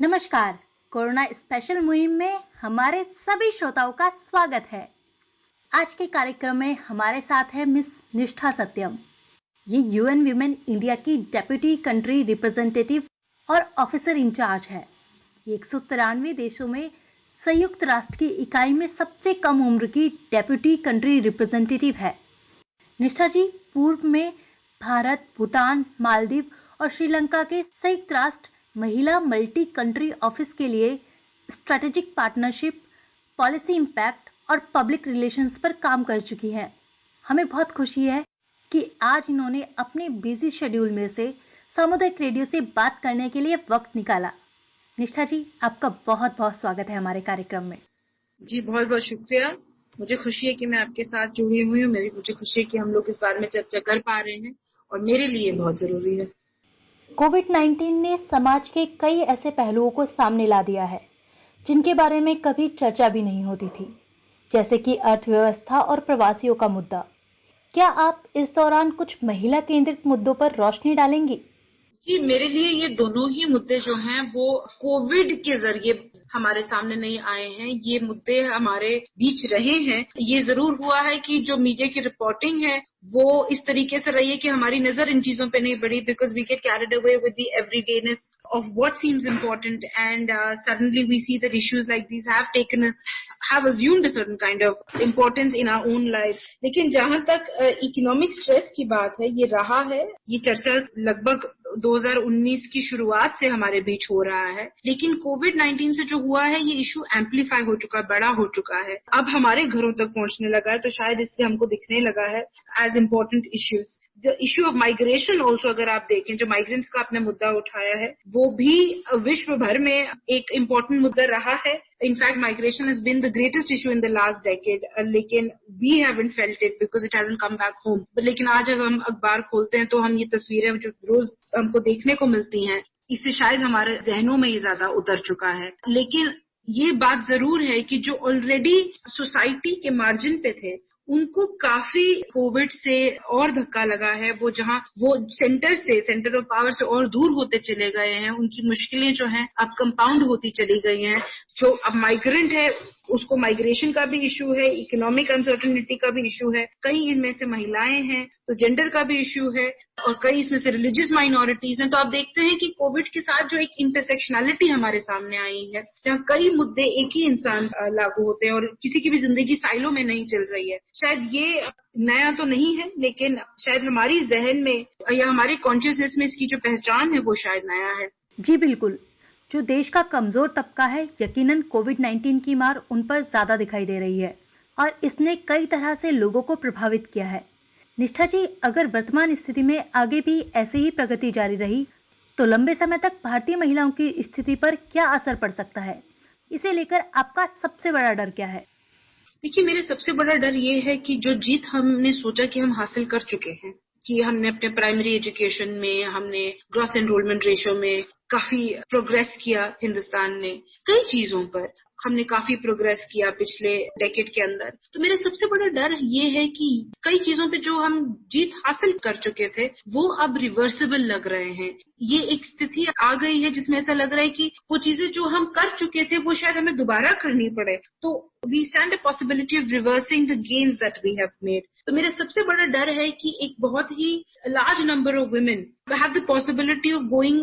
नमस्कार। Corona special मुहिम में हमारे सभी श्रोताओं का स्वागत है। आज के कार्यक्रम में हमारे साथ है मिस निष्ठा सत्यम। ये यूएन वीमेन इंडिया की डेप्यूटी कंट्री रिप्रेजेंटेटिव और ऑफिसर इंचार्ज है। ये 193 देशों में संयुक्त राष्ट्र की इकाई में सबसे कम उम्र की डेप्यूटी कंट्री रिप्रेजेंटेटिव है। निष्ठा जी पूर्व में भारत, भूटान, मालदीव और श्रीलंका के संयुक्त राष्ट्र महिला मल्टी कंट्री ऑफिस के लिए स्ट्रेटेजिक पार्टनरशिप, पॉलिसी इम्पैक्ट और पब्लिक रिलेशंस पर काम कर चुकी हैं। हमें बहुत खुशी है कि आज इन्होंने अपने बिजी शेड्यूल में से सामुदायिक रेडियो से बात करने के लिए वक्त निकाला। निष्ठा जी, आपका बहुत बहुत स्वागत है हमारे कार्यक्रम में। जी बहुत बहुत शुक्रिया। मुझे खुशी है कि मैं आपके साथ जुड़ी हुई हूँ। मुझे खुशी है कि हम लोग इस बारे में चर्चा कर पा रहे हैं और मेरे लिए बहुत जरूरी है। कोविड-19 ने समाज के कई ऐसे पहलुओं को सामने ला दिया है जिनके बारे में कभी चर्चा भी नहीं होती थी, जैसे कि अर्थव्यवस्था और प्रवासियों का मुद्दा। क्या आप इस दौरान कुछ महिला केंद्रित मुद्दों पर रोशनी डालेंगी? कि मेरे लिए ये दोनों ही मुद्दे जो हैं वो कोविड के जरिए हमारे सामने नहीं आए हैं। ये मुद्दे हमारे बीच रहे हैं। ये जरूर हुआ है कि जो मीडिया की रिपोर्टिंग है वो इस तरीके से रही है कि हमारी नजर इन चीजों पे नहीं बढ़ी, because we get carried away with the everydayness of what seems important, and suddenly we see that issues like these have assumed a certain kind of importance in our own lives. लेकिन जहां तक economic stress की बात है, ये रहा है। ये चर्चा लगभग 2019 की शुरुआत से हमारे बीच हो रहा है, लेकिन कोविड-19 से जो हुआ है ये इशू एम्पलीफाई हो चुका है, बड़ा हो चुका है, अब हमारे घरों तक पहुंचने लगा है, तो शायद इससे हमको दिखने लगा है as important issues. The issue of migration also, अगर आप देखें, जो माइग्रेंट्स का आपने मुद्दा उठाया है वो भी विश्व भर में एक इम्पोर्टेंट मुद्दा रहा है। In fact migration has been the greatest issue in the last decade, लेकिन we haven't felt it because it hasn't come back home. लेकिन आज अगर हम अखबार खोलते हैं तो हम ये तस्वीरें जो रोज हमको देखने को मिलती हैं, इससे शायद हमारे जहनों में ये ज्यादा उतर चुका है। लेकिन ये बात जरूर है कि जो ऑलरेडी सोसाइटी के मार्जिन पे थे उनको काफी कोविड से और धक्का लगा है। वो जहां वो सेंटर ऑफ पावर से और दूर होते चले गए हैं, उनकी मुश्किलें जो हैं अब कंपाउंड होती चली गई हैं। जो अब माइग्रेंट है उसको माइग्रेशन का भी इशू है, इकोनॉमिक अनसर्टेनिटी का भी इशू है, कई इनमें से महिलाएं हैं तो जेंडर का भी इशू है, और कई इसमें से रिलीजियस माइनॉरिटीज हैं। तो आप देखते हैं कि कोविड के साथ जो एक इंटरसेक्शनैलिटी हमारे सामने आई है, जहाँ कई मुद्दे एक ही इंसान लागू होते हैं और किसी की भी जिंदगी साइलो में नहीं चल रही है। शायद ये नया तो नहीं है, लेकिन शायद हमारी जहन में या हमारी कॉन्शियसनेस में इसकी जो पहचान है वो शायद नया है। जी बिल्कुल। जो देश का कमजोर तबका है, यकीनन कोविड-19 की मार उन पर ज्यादा दिखाई दे रही है और इसने कई तरह से लोगों को प्रभावित किया है। निष्ठा जी, अगर वर्तमान स्थिति में आगे भी ऐसे ही प्रगति जारी रही तो लंबे समय तक भारतीय महिलाओं की स्थिति पर क्या असर पड़ सकता है? इसे लेकर आपका सबसे बड़ा डर क्या है? देखिए, मेरे सबसे बड़ा डर ये है कि जो जीत हमने सोचा कि हम हासिल कर चुके हैं, कि हमने अपने प्राइमरी एजुकेशन में, हमने ग्रॉस एनरोलमेंट रेशियो में काफी प्रोग्रेस किया, हिंदुस्तान ने कई चीजों पर हमने काफी प्रोग्रेस किया पिछले डेकेड के अंदर। तो मेरा सबसे बड़ा डर ये है कि कई चीजों पे जो हम जीत हासिल कर चुके थे वो अब रिवर्सिबल लग रहे हैं। ये एक स्थिति आ गई है जिसमें ऐसा लग रहा है कि वो चीजें जो हम कर चुके थे वो शायद हमें दोबारा करनी पड़े। तो we stand a possibility of reversing the gains that we have made. तो मेरा सबसे बड़ा डर है कि एक बहुत ही large number of women have the possibility of going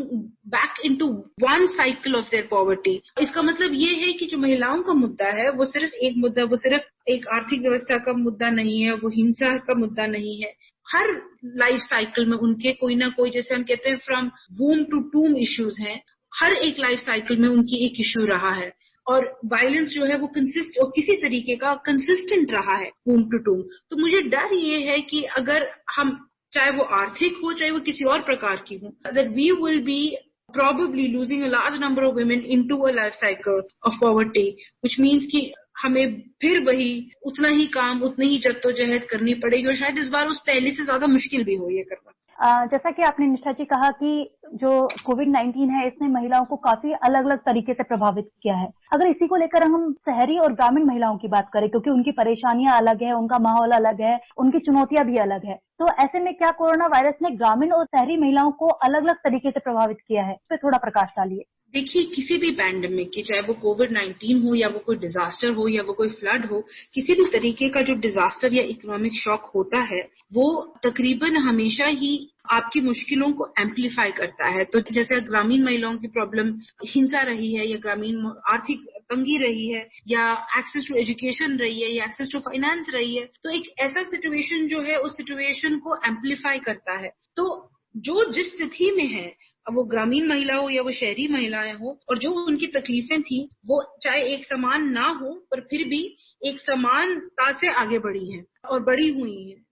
back into one cycle of their poverty। इसका मतलब ये है कि जो महिलाओं का मुद्दा है वो सिर्फ एक मुद्दा, वो सिर्फ एक आर्थिक व्यवस्था का मुद्दा नहीं है, वो हिंसा का मुद्दा नहीं है। हर लाइफ साइकिल में उनके कोई ना कोई, जैसे हम कहते हैं फ्रॉम वूम टू टूम इश्यूज हैं, हर एक लाइफ साइकिल में उनकी एक इश्यू रहा है। और वायलेंस जो है वो किसी तरीके का कंसिस्टेंट रहा है वूम टू टूम। तो मुझे डर ये है कि अगर हम, चाहे वो आर्थिक हो चाहे वो किसी और प्रकार की हो, that we will be probably losing a large number of women into a life cycle of poverty, which means कि हमें फिर वही उतना ही काम, उतनी ही जद्दोजहद करनी पड़ेगी, और शायद इस बार उस पहले से ज्यादा मुश्किल भी हो ये करना। जैसा कि आपने निष्ठा जी कहा कि जो कोविड-19 है इसने महिलाओं को काफी अलग अलग तरीके से प्रभावित किया है। अगर इसी को लेकर हम शहरी और ग्रामीण महिलाओं की बात करें, क्योंकि उनकी परेशानियां अलग है, उनका माहौल अलग है, उनकी चुनौतियां भी अलग है, तो ऐसे में क्या कोरोना वायरस ने ग्रामीण और शहरी महिलाओं को अलग अलग तरीके से प्रभावित किया है? इस पे थोड़ा प्रकाश डालिए। देखिए, किसी भी पैंडेमिक की, चाहे वो कोविड-19 हो या वो कोई डिजास्टर हो या वो कोई फ्लड हो, किसी भी तरीके का जो डिजास्टर या इकोनॉमिक शॉक होता है, वो तकरीबन हमेशा ही आपकी मुश्किलों को एम्प्लीफाई करता है। तो जैसे ग्रामीण महिलाओं की प्रॉब्लम हिंसा रही है या ग्रामीण आर्थिक तंगी रही है या एक्सेस टू एजुकेशन रही है या एक्सेस टू फाइनेंस रही है, तो एक ऐसा सिचुएशन जो है उस सिचुएशन को एम्प्लीफाई करता है। तो जो जिस स्थिति में है, अब वो ग्रामीण महिला हो या वो शहरी महिलाएं हो, और जो उनकी तकलीफें थी वो चाहे एक समान ना हो पर फिर भी एक समानता से आगे बढ़ी हैं और बढ़ी हुई हैं।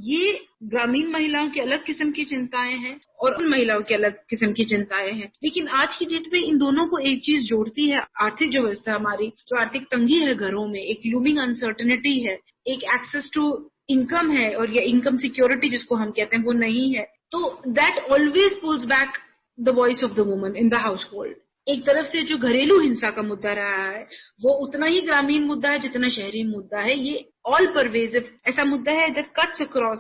ये ग्रामीण महिलाओं की अलग किस्म की चिंताएं हैं और उन महिलाओं की अलग किस्म की चिंताएं हैं। लेकिन आज की डेट में इन दोनों को एक चीज जोड़ती है, आर्थिक जो व्यवस्था हमारी, जो आर्थिक तंगी है घरों में, एक लूमिंग अनसर्टेनिटी है, एक एक्सेस टू इनकम है और ये इनकम सिक्योरिटी जिसको हम कहते हैं वो नहीं है। तो that always pulls back the voice of the woman in the household. एक तरफ से जो घरेलू हिंसा का मुद्दा रहा है वो उतना ही ग्रामीण मुद्दा है जितना शहरी मुद्दा है। ये ऑल परवेसिव ऐसा मुद्दा है that cuts across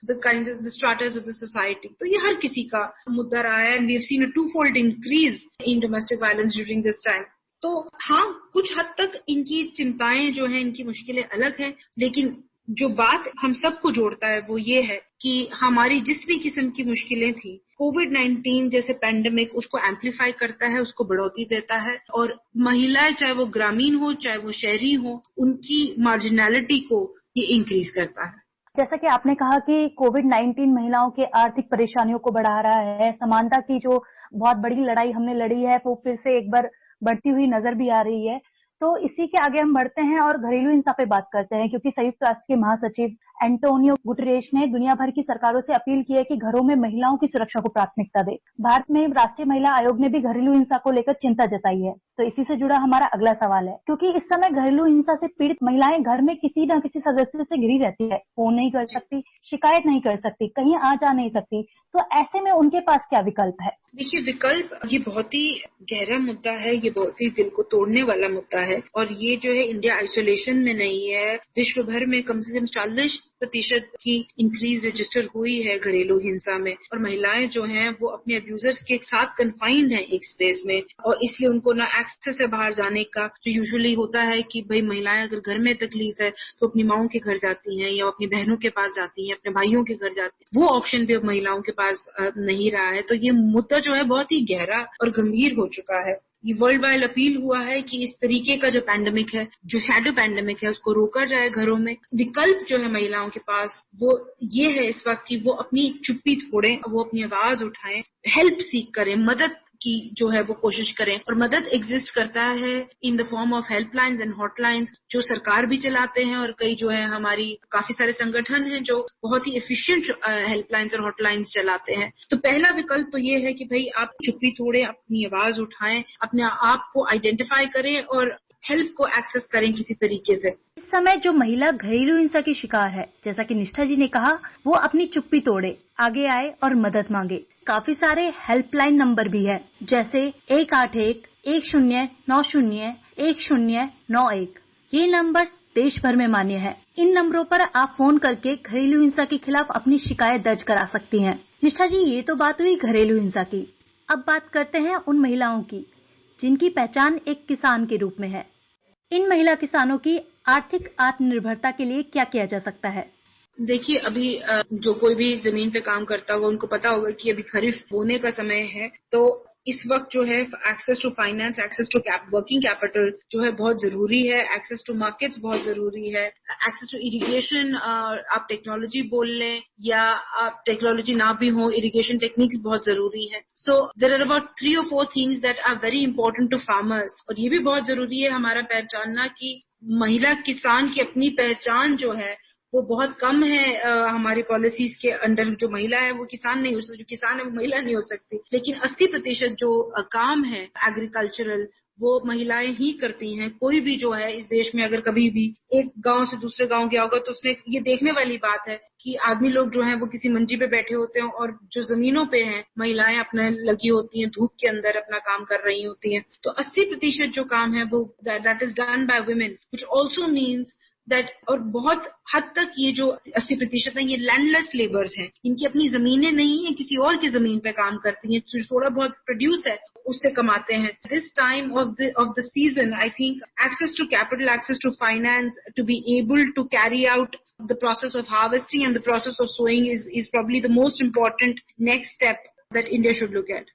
the kind of the stratas of the society. तो ये हर किसी का मुद्दा रहा है and we have seen a twofold increase in domestic violence during this time. तो हाँ, कुछ हद तक इनकी चिंताएं जो हैं, इनकी मुश्किलें अलग हैं, लेकिन जो बात हम सबको जोड़ता है वो ये है कि हमारी जिस भी किस्म की मुश्किलें थी, कोविड-19 जैसे पैंडेमिक उसको एम्प्लीफाई करता है, उसको बढ़ोतरी देता है और महिलाएं चाहे वो ग्रामीण हो चाहे वो शहरी हो, उनकी मार्जिनैलिटी को ये इंक्रीज करता है। जैसा कि आपने कहा कि कोविड-19 महिलाओं के आर्थिक परेशानियों को बढ़ा रहा है, समानता की जो बहुत बड़ी लड़ाई हमने लड़ी है वो फिर से एक बार बढ़ती हुई नजर भी आ रही है। तो इसी के आगे हम बढ़ते हैं और घरेलू हिंसा पे बात करते हैं, क्योंकि संयुक्त राष्ट्र के महासचिव एंटोनियो गुटेरेस ने दुनिया भर की सरकारों से अपील की है कि घरों में महिलाओं की सुरक्षा को प्राथमिकता दे। भारत में राष्ट्रीय महिला आयोग ने भी घरेलू हिंसा को लेकर चिंता जताई है। तो इसी से जुड़ा हमारा अगला सवाल है, क्योंकि इस समय घरेलू हिंसा से पीड़ित महिलाएं घर में किसी न किसी सदस्य से घिरी रहती है, फोन नहीं कर सकती, शिकायत नहीं कर सकती, कहीं आ जा नहीं सकती। तो ऐसे में उनके पास क्या विकल्प है? देखिए, विकल्प ये बहुत ही गहरा मुद्दा है, ये बहुत ही दिल को तोड़ने वाला मुद्दा है और ये जो है इंडिया आइसोलेशन में नहीं है। विश्व भर में कम से कम 40% की इंक्रीज रजिस्टर हुई है घरेलू हिंसा में और महिलाएं जो हैं वो अपने अब्यूजर्स के साथ कन्फाइंड हैं एक स्पेस में और इसलिए उनको ना एक्सेस है बाहर जाने का। जो यूजुअली होता है कि भाई महिलाएं अगर घर में तकलीफ है तो अपनी माओं के घर जाती हैं या अपनी बहनों के पास जाती हैं, अपने भाइयों के घर जाती हैं। वो ऑप्शन भी अब महिलाओं के पास नहीं रहा है। तो ये मुद्दा जो है बहुत ही गहरा और गंभीर हो चुका है। ये वर्ल्ड वाइड अपील हुआ है कि इस तरीके का जो पैंडेमिक है, जो शैडो पैंडेमिक है, उसको रोका जाए घरों में। विकल्प जो है महिलाओं के पास वो ये है इस वक्त कि वो अपनी चुप्पी तोड़ें, वो अपनी आवाज उठाएं, हेल्प सीख करें, मदद की जो है वो कोशिश करें। और मदद एग्जिस्ट करता है in the form of helplines and hotlines जो सरकार भी चलाते हैं और कई जो है हमारी काफी सारे संगठन हैं जो बहुत ही एफिशिएंट हेल्पलाइंस और हॉटलाइंस चलाते हैं। तो पहला विकल्प तो ये है कि भाई आप चुप्पी तोड़ें, अपनी आवाज उठाएं, अपने आप को आइडेंटिफाई करें और हेल्प को एक्सेस करें किसी तरीके से। इस समय जो महिला घरेलू हिंसा की शिकार है, जैसा कि निष्ठा जी ने कहा, वो अपनी चुप्पी तोड़े, आगे आए और मदद मांगे। काफी सारे हेल्पलाइन नंबर भी है, जैसे 181-1090-1091। ये नंबर देश भर में मान्य है। इन नंबरों पर आप फोन करके घरेलू हिंसा के खिलाफ अपनी शिकायत दर्ज करा सकती हैं। निष्ठा जी, ये तो बात हुई घरेलू हिंसा की। अब बात करते हैं उन महिलाओं की जिनकी पहचान एक किसान के रूप में है। इन महिला किसानों की आर्थिक आत्मनिर्भरता के लिए क्या किया जा सकता है? देखिए, अभी जो कोई भी जमीन पे काम करता होगा उनको पता होगा कि अभी खरीफ बोने का समय है। तो इस वक्त जो है access to finance, access to working capital जो है बहुत जरूरी है, एक्सेस टू मार्केट्स बहुत जरूरी है, एक्सेस टू इरिगेशन, आप टेक्नोलॉजी बोल लें या आप टेक्नोलॉजी ना भी हो, इरिगेशन टेक्निक्स बहुत जरूरी है। So there are about 3 or 4 things that are very important to farmers. और ये भी बहुत जरूरी है हमारा पहचानना कि महिला किसान की अपनी पहचान जो है वो बहुत कम है। हमारी पॉलिसीज के अंडर जो महिला है वो किसान नहीं हो सकती, जो किसान है वो महिला नहीं हो सकती। लेकिन 80% जो काम है एग्रीकल्चरल वो महिलाएं ही करती हैं। कोई भी जो है इस देश में अगर कभी भी एक गांव से दूसरे गांव गया होगा तो उसने ये देखने वाली बात है कि आदमी लोग जो हैं वो किसी मंजी पे बैठे होते हैं और जो जमीनों पे हैं महिलाएं अपने लगी होती हैं, धूप के अंदर अपना काम कर रही होती हैं। तो 80% जो काम है वो that is done by women, which also means that, और बहुत हद तक ये जो 80% है ये लैंडलेस लेबर्स हैं, इनकी अपनी जमीनें नहीं है, किसी और की जमीन पे काम करती हैं, जो थोड़ा बहुत प्रोड्यूस है उससे कमाते हैं. This time of the season I think access to capital, access to finance, to be able to carry out the process of harvesting and the process of sowing is probably the most important next step that India should look at.